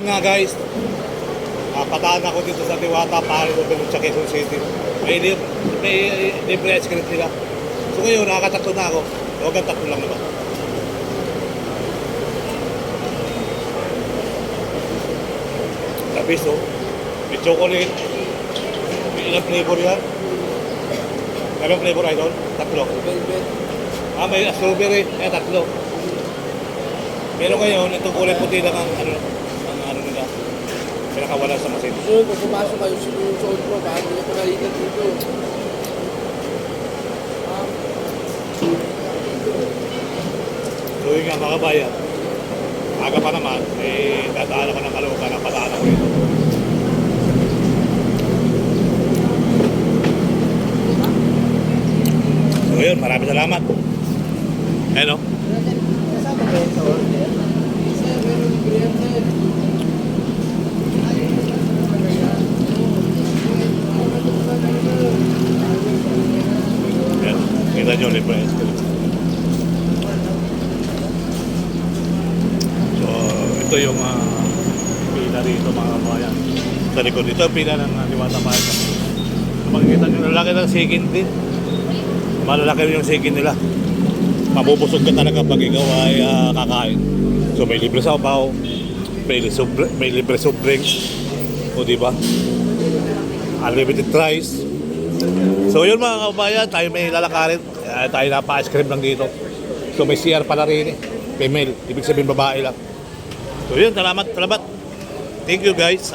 Nga guys, pataan ako dito sa Diwata para lumilog sa Quezon City. May libre ice cream nila. So ngayon, nakakatatlo na ako. Huwag ang tatlo lang naman. Tapos may chocolate. May ilang flavor yan. Ilang flavor idol? Tatlo. Velvet. May strawberry. Tatlo. Pero ngayon, itong kulay puti lang ang ano nila. Pinakawala sa machine. So, kung pumasok kayo, sinusunod mo, baka hindi ko nalitan dito. So yun nga mga kabayan, aga pa naman, dadaan ako ng Caloocan, napadaan ako ito. So yun, maraming salamat. Ayan o. Kasama ba yun sa order? Isa, meron libre yan, sir. Ayan, kita nyo libre ice cream. So ito yung pila rito mga kabayan. Sa likod dito, pila ng Diwata Park. Makikita nyo, lalaki ng sigin din. Malalaki rin yung sigin nila. Mabubusog ka talaga pag ikaw ay kakain. So may libre sabaw, may libre soft drinks, o diba? Unlimited rice. So yun mga kabayan, tayo may lalakarin. Tayo napa-ice cream lang dito. So may CR pala rin female, ibig sabihin babae lang. So yun, salamat. Thank you guys.